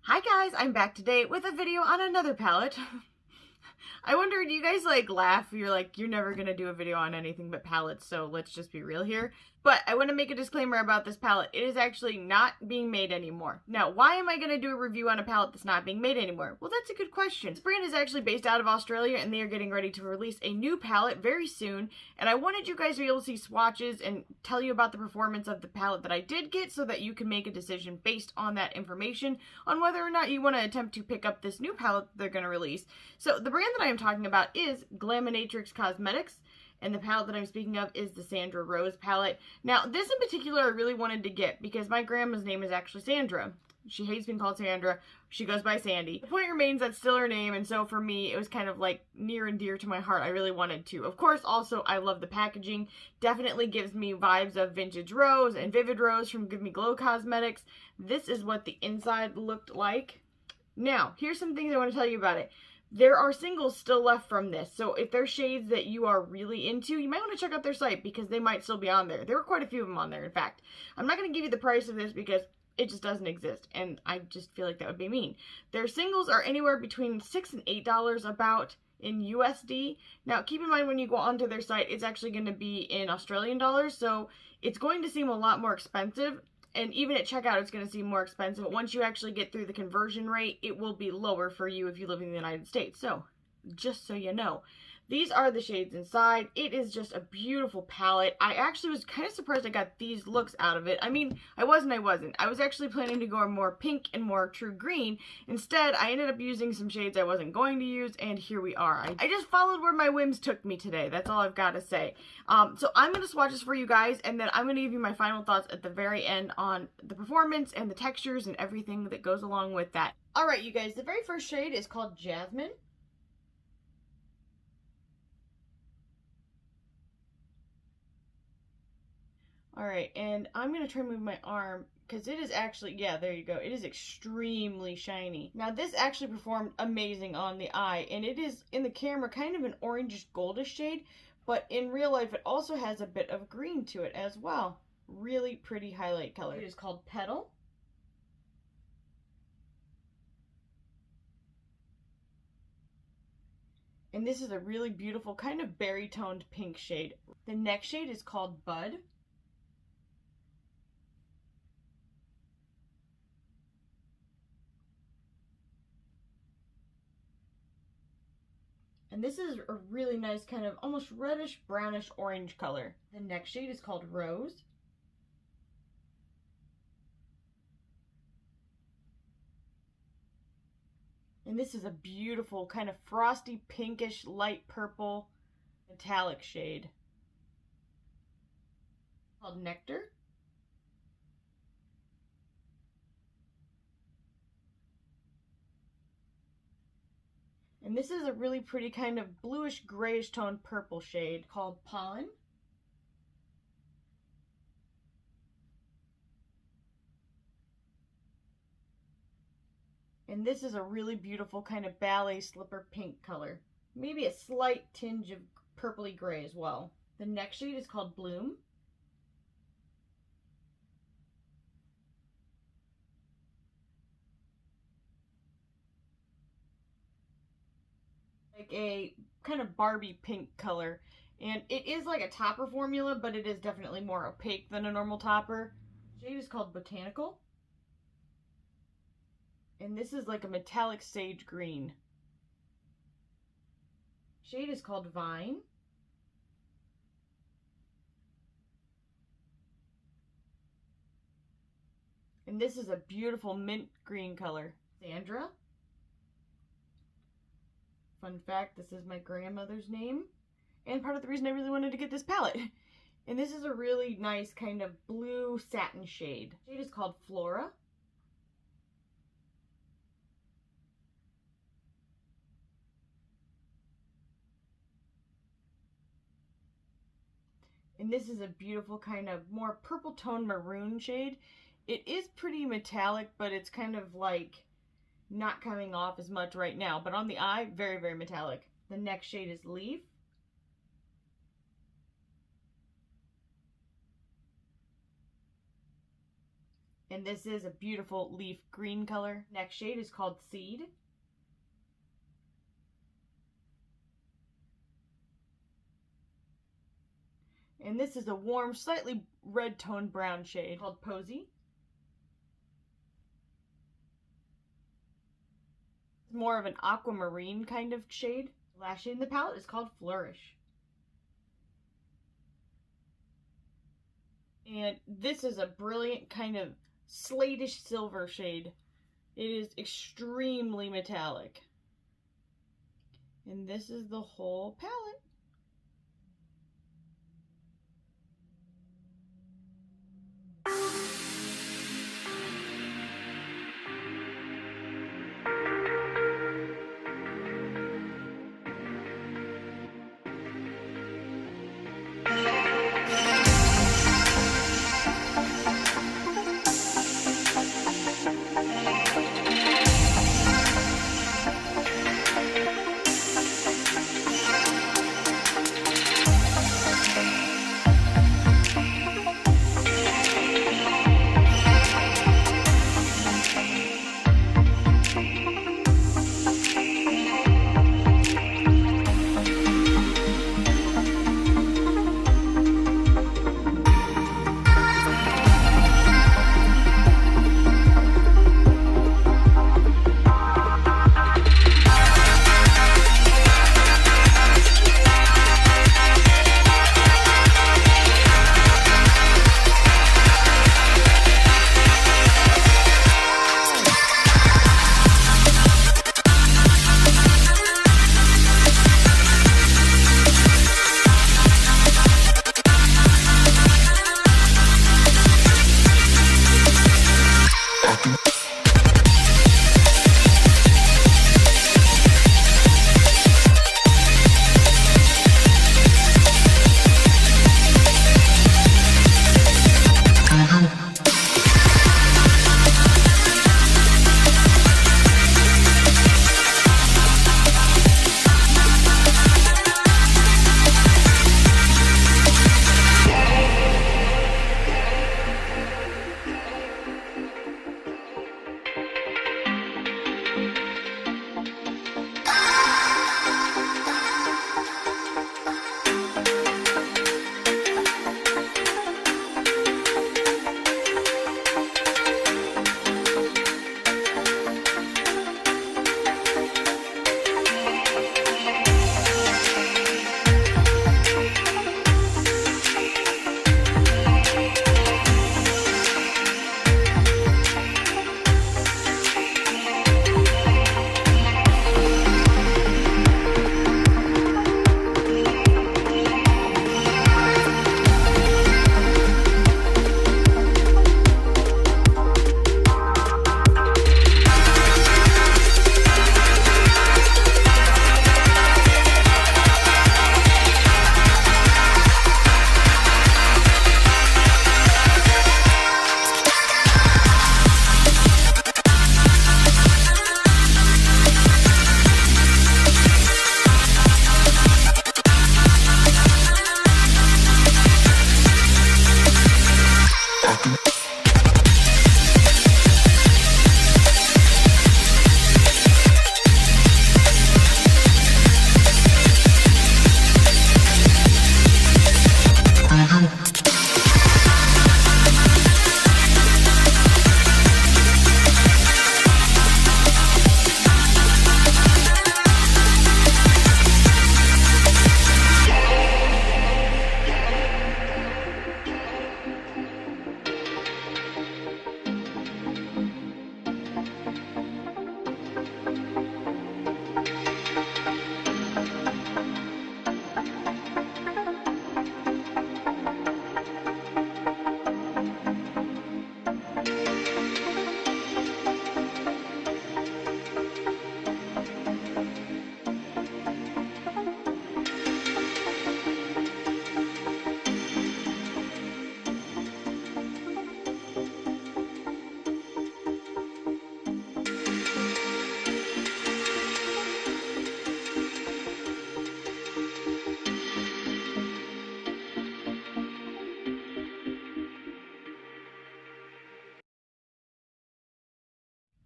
Hi guys, I'm back today with a video on another palette. I wonder, do you guys like laugh? You're like, you're never gonna do a video on anything but palettes, so let's just be real here. But I want to make a disclaimer about this palette. It is actually not being made anymore. Now, why am I gonna do a review on a palette that's not being made anymore? Well, that's a good question. This brand is actually based out of Australia, and they are getting ready to release a new palette very soon. And I wanted you guys to be able to see swatches and tell you about the performance of the palette that I did get, so that you can make a decision based on that information on whether or not you want to attempt to pick up this new palette that they're going to release. So the brand that I am talking about is Glaminatrix Cosmetics, and the palette that I'm speaking of is the Sandra Rose palette. Now, this in particular I really wanted to get because my grandma's name is actually Sandra. She hates being called Sandra. She goes by Sandy. The point remains that's still her name, and so for me, it was kind of like near and dear to my heart. I really wanted to. Of course, also, I love the packaging. Definitely gives me vibes of Vintage Rose and Vivid Rose from Give Me Glow Cosmetics. This is what the inside looked like. Now, here's some things I want to tell you about it. There are singles still left from this, so if there's shades that you are really into, you might want to check out their site because they might still be on there. There were quite a few of them on there, in fact. I'm not going to give you the price of this because it just doesn't exist, and I just feel like that would be mean. Their singles are anywhere between $6 and $8 about in USD. Now, keep in mind when you go onto their site, it's actually going to be in Australian dollars, so it's going to seem a lot more expensive. And even at checkout, it's going to seem more expensive. But once you actually get through the conversion rate, it will be lower for you if you live in the United States. So, just so you know. These are the shades inside. It is just a beautiful palette. I actually was kind of surprised I got these looks out of it. I mean, I wasn't. I was actually planning to go more pink and more true green. Instead, I ended up using some shades I wasn't going to use, and here we are. I just followed where my whims took me today. That's all I've got to say. So I'm going to swatch this for you guys, and then I'm going to give you my final thoughts at the very end on the performance and the textures and everything that goes along with that. Alright, you guys, the very first shade is called Jasmine. Alright, and I'm going to try to move my arm because it is actually, yeah, there you go. It is extremely shiny. Now, this actually performed amazing on the eye, and it is, in the camera, kind of an orangish goldish shade, but in real life, it also has a bit of green to it as well. Really pretty highlight color. It is called Petal. And this is a really beautiful, kind of berry-toned pink shade. The next shade is called Bud. And this is a really nice kind of almost reddish, brownish, orange color. The next shade is called Rose. And this is a beautiful kind of frosty, pinkish, light purple, metallic shade called Nectar. And this is a really pretty kind of bluish grayish toned purple shade called Pollen. And this is a really beautiful kind of ballet slipper pink color. Maybe a slight tinge of purpley gray as well. The next shade is called Bloom. Like a kind of Barbie pink color, and it is like a topper formula, but it is definitely more opaque than a normal topper. The shade is called Botanical, and this is like a metallic sage green. Shade is called Vine, and this is a beautiful mint green color. Sandra. Fun fact, this is my grandmother's name, and part of the reason I really wanted to get this palette. And this is a really nice kind of blue satin shade. The shade is called Flora. And this is a beautiful kind of more purple tone maroon shade. It is pretty metallic, but it's kind of like not coming off as much right now, but on the eye, very, very metallic. The next shade is Leaf. And this is a beautiful leaf green color. Next shade is called Seed. And this is a warm, slightly red toned brown shade called Posy. More of an aquamarine kind of shade. The last shade in the palette is called Flourish. And this is a brilliant kind of slatish silver shade. It is extremely metallic. And this is the whole palette.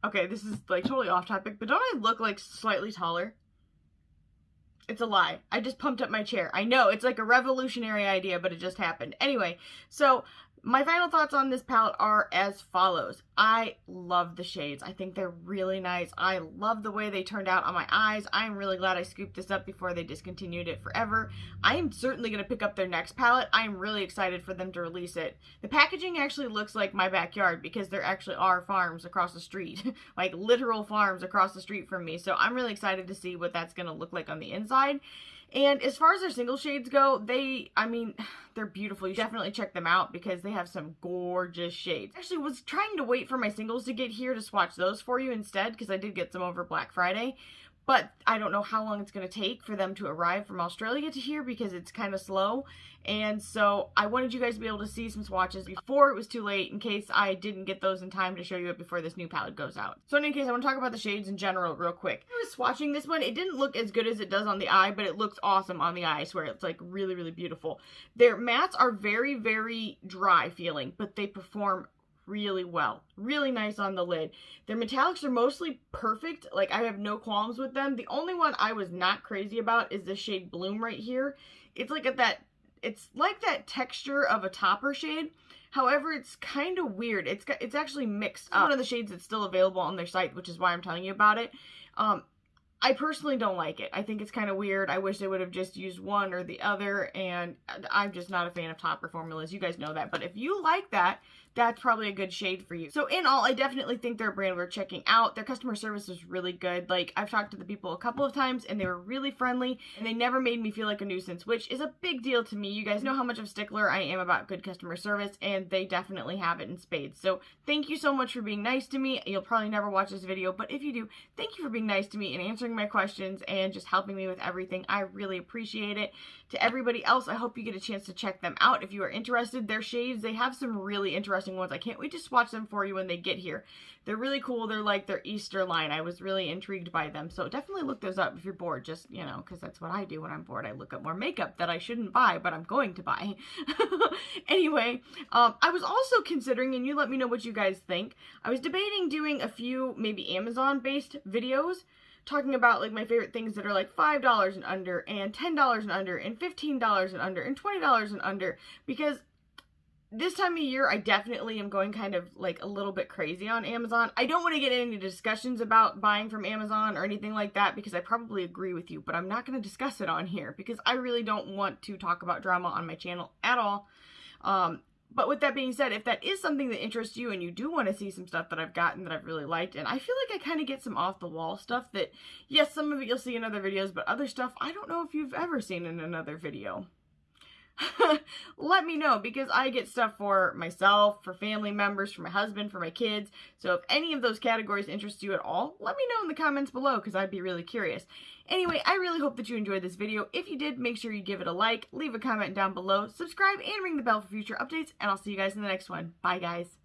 Okay, this is like totally off topic, but don't I look like slightly taller? It's a lie. I just pumped up my chair. I know, it's like a revolutionary idea, but it just happened. Anyway, so my final thoughts on this palette are as follows. I love the shades. I think they're really nice. I love the way they turned out on my eyes. I'm really glad I scooped this up before they discontinued it forever. I am certainly going to pick up their next palette. I'm really excited for them to release it. The packaging actually looks like my backyard because there actually are farms across the street. Like literal farms across the street from me. So I'm really excited to see what that's going to look like on the inside. And as far as their single shades go, they're beautiful. You should definitely check them out because they have some gorgeous shades. Actually, was trying to wait for my singles to get here to swatch those for you instead because I did get some over Black Friday. But I don't know how long it's going to take for them to arrive from Australia to here because it's kind of slow. And so I wanted you guys to be able to see some swatches before it was too late in case I didn't get those in time to show you it before this new palette goes out. So in any case, I want to talk about the shades in general real quick. I was swatching this one. It didn't look as good as it does on the eye, but it looks awesome on the eye. I swear, it's like really, really beautiful. Their mattes are very, very dry feeling, but they perform really well. Really nice on the lid. Their metallics are mostly perfect. Like, I have no qualms with them. The only one I was not crazy about is the shade Bloom right here. It's like it's like that texture of a topper shade. However, it's kind of weird. It's actually mixed up. One of the shades that's still available on their site, which is why I'm telling you about it. I personally don't like it. I think it's kind of weird. I wish they would have just used one or the other, and I'm just not a fan of topper formulas. You guys know that. But if you like that, that's probably a good shade for you. So in all, I definitely think they're a brand worth checking out. Their customer service is really good. Like, I've talked to the people a couple of times, and they were really friendly, and they never made me feel like a nuisance, which is a big deal to me. You guys know how much of a stickler I am about good customer service, and they definitely have it in spades. So thank you so much for being nice to me. You'll probably never watch this video, but if you do, thank you for being nice to me and answering my questions and just helping me with everything. I really appreciate it. To everybody else, I hope you get a chance to check them out if you are interested. Their shades, they have some really interesting ones. I can't wait to swatch them for you when they get here. They're really cool. They're like their Easter line. I was really intrigued by them. So definitely look those up if you're bored. Just, you know, because that's what I do when I'm bored. I look up more makeup that I shouldn't buy, but I'm going to buy. Anyway, I was also considering, and you let me know what you guys think, I was debating doing a few maybe Amazon-based videos talking about like my favorite things that are like $5 and under and $10 and under and $15 and under and $20 and under, because this time of year I definitely am going kind of like a little bit crazy on Amazon. I don't want to get into any discussions about buying from Amazon or anything like that because I probably agree with you, but I'm not going to discuss it on here because I really don't want to talk about drama on my channel at all. But with that being said, if that is something that interests you and you do want to see some stuff that I've gotten that I've really liked, and I feel like I kind of get some off-the-wall stuff that, yes, some of it you'll see in other videos, but other stuff I don't know if you've ever seen in another video. Let me know, because I get stuff for myself, for family members, for my husband, for my kids. So if any of those categories interest you at all, let me know in the comments below, because I'd be really curious. Anyway, I really hope that you enjoyed this video. If you did, make sure you give it a like, leave a comment down below, subscribe, and ring the bell for future updates, and I'll see you guys in the next one. Bye, guys.